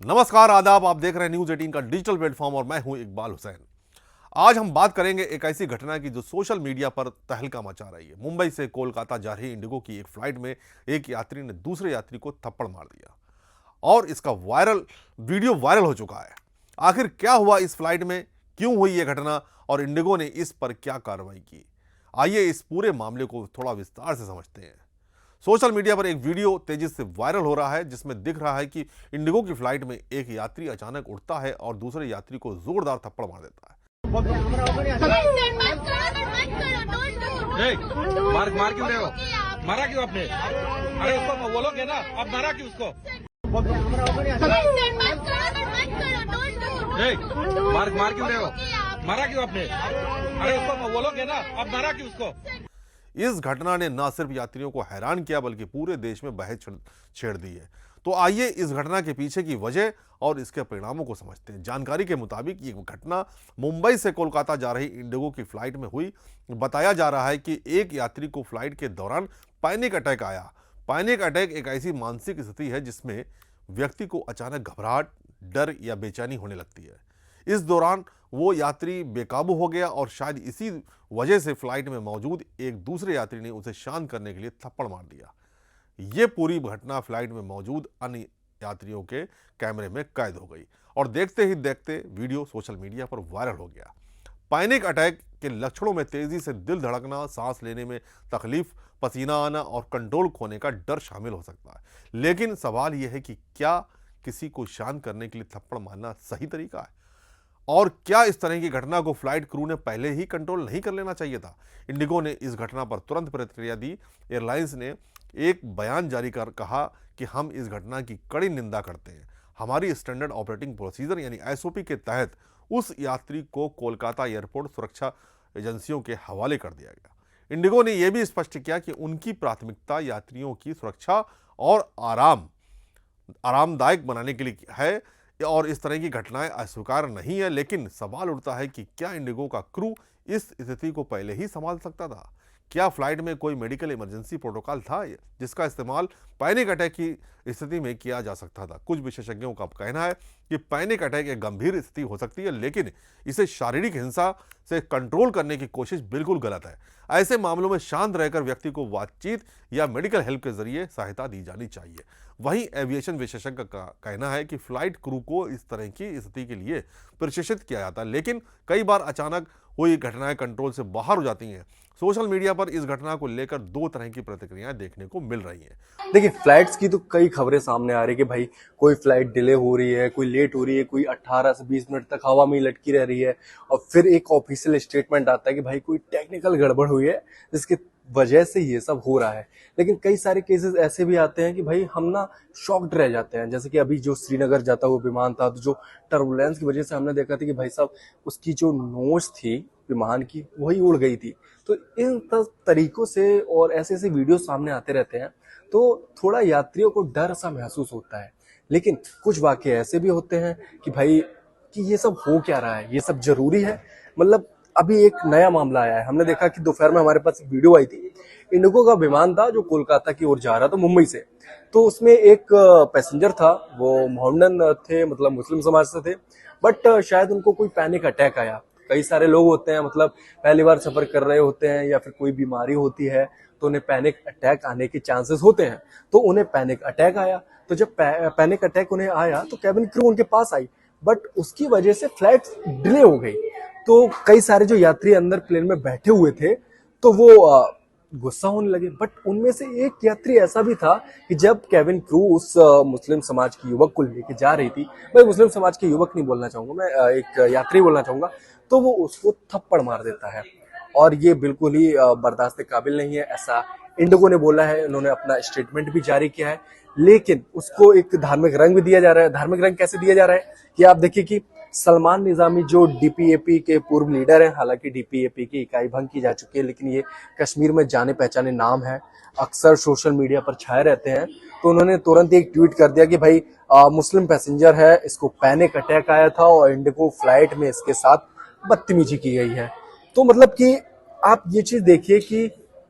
नमस्कार, आदाब। आप देख रहे हैं न्यूज 18 का डिजिटल प्लेटफॉर्म और मैं हूं इकबाल हुसैन। आज हम बात करेंगे एक ऐसी घटना की जो सोशल मीडिया पर तहलका मचा रही है। मुंबई से कोलकाता जा रही इंडिगो की एक फ्लाइट में एक यात्री ने दूसरे यात्री को थप्पड़ मार दिया और इसका वीडियो वायरल हो चुका है। आखिर क्या हुआ इस फ्लाइट में, क्यों हुई यह घटना और इंडिगो ने इस पर क्या कार्रवाई की? आइए इस पूरे मामले को थोड़ा विस्तार से समझते हैं। सोशल मीडिया पर एक वीडियो तेजी से वायरल हो रहा है जिसमें दिख रहा है कि इंडिगो की फ्लाइट में एक यात्री अचानक उठता है और दूसरे यात्री को जोरदार थप्पड़ मार देता है। मार क्यों रहे हो? मारा क्यों आपने? अरे उसको बोलोगे ना, अब मारा क्यों उसको? मार क्यों रहे हो? मारा क्यों आपने? अरे उसको बोलोगे ना, अब मारा क्यों उसको? इस घटना ने न सिर्फ यात्रियों को हैरान किया बल्कि पूरे देश में बहस छेड़ दी है। तो आइए इस घटना के पीछे की वजह और इसके परिणामों को समझते हैं। जानकारी के मुताबिक ये घटना मुंबई से कोलकाता जा रही इंडिगो की फ्लाइट में हुई। बताया जा रहा है कि एक यात्री को फ्लाइट के दौरान पैनिक अटैक आया। पैनिक अटैक एक ऐसी मानसिक स्थिति है जिसमें व्यक्ति को अचानक घबराहट, डर या बेचैनी होने लगती है। इस दौरान वो यात्री बेकाबू हो गया और शायद इसी वजह से फ्लाइट में मौजूद एक दूसरे यात्री ने उसे शांत करने के लिए थप्पड़ मार दिया। ये पूरी घटना फ्लाइट में मौजूद अन्य यात्रियों के कैमरे में कैद हो गई और देखते ही देखते वीडियो सोशल मीडिया पर वायरल हो गया। पैनिक अटैक के लक्षणों में तेजी से दिल धड़कना, सांस लेने में तकलीफ, पसीना आना और कंट्रोल खोने का डर शामिल हो सकता है। लेकिन सवाल यह है कि क्या किसी को शांत करने के लिए थप्पड़ मारना सही तरीका है? और क्या इस तरह की घटना को फ्लाइट क्रू ने पहले ही कंट्रोल नहीं कर लेना चाहिए था? इंडिगो ने इस घटना पर तुरंत प्रतिक्रिया दी। एयरलाइंस ने एक बयान जारी कर कहा कि हम इस घटना की कड़ी निंदा करते हैं। हमारी स्टैंडर्ड ऑपरेटिंग प्रोसीजर यानी एसओपी के तहत उस यात्री को कोलकाता एयरपोर्ट सुरक्षा एजेंसियों के हवाले कर दिया गया। इंडिगो ने यह भी स्पष्ट किया कि उनकी प्राथमिकता यात्रियों की सुरक्षा और आरामदायक बनाने के लिए है और इस तरह की घटनाएं अस्वीकार नहीं है। लेकिन सवाल उठता है कि क्या इंडिगो का क्रू इस स्थिति को पहले ही संभाल सकता था? क्या फ्लाइट में कोई मेडिकल इमरजेंसी प्रोटोकॉल था जिसका इस्तेमाल पैनिक अटैक की स्थिति में किया जा सकता था? कुछ विशेषज्ञों का कहना है कि पैनिक अटैक एक गंभीर स्थिति हो सकती है, लेकिन इसे शारीरिक हिंसा से कंट्रोल करने की कोशिश बिल्कुल गलत है। ऐसे मामलों में शांत रहकर व्यक्ति को बातचीत या मेडिकल हेल्प के जरिए सहायता दी जानी चाहिए। वहीं एविएशन विशेषज्ञ का कहना है कि फ्लाइट क्रू को इस तरह की स्थिति के लिए प्रशिक्षित किया जाता है, लेकिन कई बार अचानक हुई घटनाएं कंट्रोल से बाहर हो जाती हैं। सोशल मीडिया पर इस घटना को लेकर दो तरह की प्रतिक्रियाएं देखने को मिल रही हैं। देखिए, फ्लाइट्स की तो कई खबरें सामने आ रही है कि भाई कोई फ्लाइट डिले हो रही है, कोई लेट हो रही है, कोई 18 से 20 मिनट तक हवा में ही लटकी रह रही है और फिर एक ऑफिशियल स्टेटमेंट आता है कि भाई कोई टेक्निकल गड़बड़ हुई है जिसकी वजह से ये सब हो रहा है। लेकिन कई सारे केसेस ऐसे भी आते हैं कि भाई हम ना शॉक्ड रह जाते हैं। जैसे कि अभी जो श्रीनगर जाता हुआ विमान था, तो जो टर्बुलेंस की वजह से हमने देखा था कि भाई साहब उसकी जो नोज थी विमान की वही उड़ गई थी। तो इन तरीकों से और ऐसे ऐसे वीडियो सामने आते रहते हैं तो थोड़ा यात्रियों को डर सा महसूस होता है। लेकिन कुछ वाकये ऐसे भी होते हैं कि भाई कि ये सब हो क्या रहा है, ये सब जरूरी है। मतलब अभी एक नया मामला आया है, हमने देखा कि दोपहर में हमारे पास एक वीडियो आई थी। इंडिगो का विमान था जो कोलकाता की ओर जा रहा था मुंबई से। तो उसमें एक पैसेंजर था, वो मोहम्मदन थे, मतलब मुस्लिम समाज से थे, बट शायद उनको कोई पैनिक अटैक आया। कई सारे लोग होते हैं, मतलब पहली बार सफर कर रहे होते हैं या फिर कोई बीमारी होती है तो उन्हें पैनिक अटैक आने के चांसेस होते हैं। तो उन्हें पैनिक अटैक आया। तो जब पैनिक अटैक उन्हें आया तो कैबिन क्रू उनके पास आई, बट उसकी वजह से फ्लाइट डिले हो गई। तो कई सारे जो यात्री अंदर प्लेन में बैठे हुए थे तो वो गुस्सा होने लगे। बट उनमें से एक यात्री ऐसा भी था कि जब कैबिन क्रू उस मुस्लिम समाज की युवक को लेके जा रही थी, मैं मुस्लिम समाज के युवक नहीं बोलना चाहूंगा, मैं एक यात्री बोलना चाहूंगा, तो वो उसको थप्पड़ मार देता है। और ये बिल्कुल ही बर्दाश्त के काबिल नहीं है, ऐसा इंडिगो ने बोला है। उन्होंने अपना स्टेटमेंट भी जारी किया है, लेकिन उसको एक धार्मिक रंग भी दिया जा रहा है। धार्मिक रंग कैसे दिया जा रहा है कि आप देखिए कि सलमान निजामी जो डीपीएपी के पूर्व लीडर हैं, हालांकि डीपीएपी की इकाई भंग की जा चुकी है, लेकिन ये कश्मीर में जाने पहचाने नाम है, अक्सर सोशल मीडिया पर छाए रहते हैं। तो उन्होंने तुरंत एक ट्वीट कर दिया कि भाई मुस्लिम पैसेंजर है, इसको पैनिक अटैक आया था और इंडिगो फ्लाइट में इसके साथ बदतमीजी की गई है। तो मतलब कि आप ये चीज देखिए कि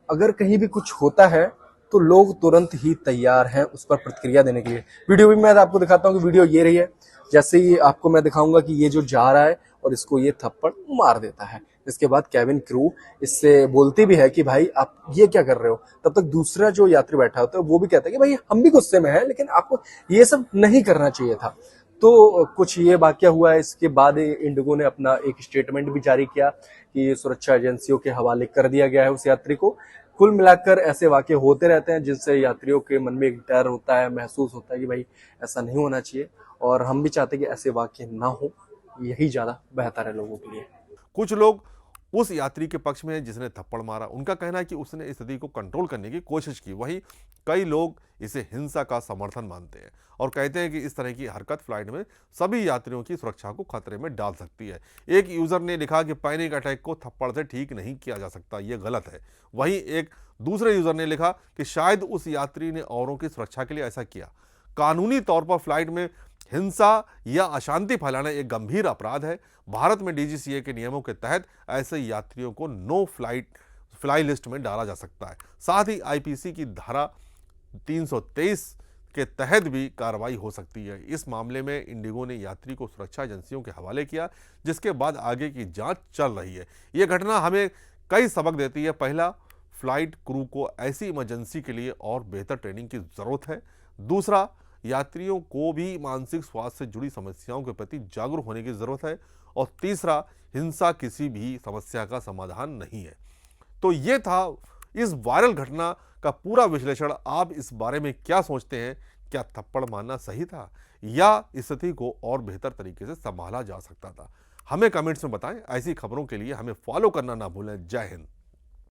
अगर कहीं भी कुछ होता है तो लोग तुरंत ही तैयार हैं उस पर प्रतिक्रिया देने के लिए। वीडियो भी मैं आपको दिखाता हूँ कि वीडियो ये रही है। जैसे ही आपको मैं दिखाऊंगा कि ये जो जा रहा है और इसको ये थप्पड़ मार देता है। इसके बाद कैबिन क्रू इससे बोलती भी है कि भाई आप ये क्या कर रहे हो। तब तक दूसरा जो यात्री बैठा होता है वो भी कहता है कि भाई हम भी गुस्से में हैं, लेकिन आपको ये सब नहीं करना चाहिए था। तो कुछ ये वाकया हुआ है। इसके बाद इंडिगो ने अपना एक स्टेटमेंट भी जारी किया कि सुरक्षा एजेंसियों के हवाले कर दिया गया है उस यात्री को। कुल मिलाकर ऐसे वाकये होते रहते हैं जिनसे यात्रियों के मन में एक डर होता है, महसूस होता है कि भाई ऐसा नहीं होना चाहिए, और हम भी चाहते हैं कि ऐसे वाकये ना हो। यही ज्यादा बेहतर है लोगों के लिए। कुछ लोग उस यात्री के पक्ष में हैं जिसने थप्पड़ मारा। उनका कहना है कि उसने इस स्थिति को कंट्रोल करने की कोशिश की। वहीं कई लोग इसे हिंसा का समर्थन मानते हैं और कहते हैं कि इस तरह की हरकत फ्लाइट में सभी यात्रियों की सुरक्षा को खतरे में डाल सकती है। एक यूजर ने लिखा कि पैनिक अटैक को थप्पड़ से ठीक नहीं किया जा सकता, यह गलत है। वहीं एक दूसरे यूजर ने लिखा कि शायद उस यात्री ने औरों की सुरक्षा के लिए ऐसा किया। कानूनी तौर पर फ्लाइट में हिंसा या अशांति फैलाना एक गंभीर अपराध है। भारत में डीजीसीए के नियमों के तहत ऐसे यात्रियों को नो फ्लाई लिस्ट में डाला जा सकता है। साथ ही आईपीसी की धारा 323 के तहत भी कार्रवाई हो सकती है। इस मामले में इंडिगो ने यात्री को सुरक्षा एजेंसियों के हवाले किया, जिसके बाद आगे की जांच चल रही है। यह घटना हमें कई सबक देती है। पहला, फ्लाइट क्रू को ऐसी इमरजेंसी के लिए और बेहतर ट्रेनिंग की जरूरत है। दूसरा, यात्रियों को भी मानसिक स्वास्थ्य से जुड़ी समस्याओं के प्रति जागरूक होने की जरूरत है। और तीसरा, हिंसा किसी भी समस्या का समाधान नहीं है। तो ये था इस वायरल घटना का पूरा विश्लेषण। आप इस बारे में क्या सोचते हैं? क्या थप्पड़ मारना सही था या स्थिति को और बेहतर तरीके से संभाला जा सकता था? हमें कमेंट्स में बताएं। ऐसी खबरों के लिए हमें फॉलो करना ना भूलें। जय हिंद।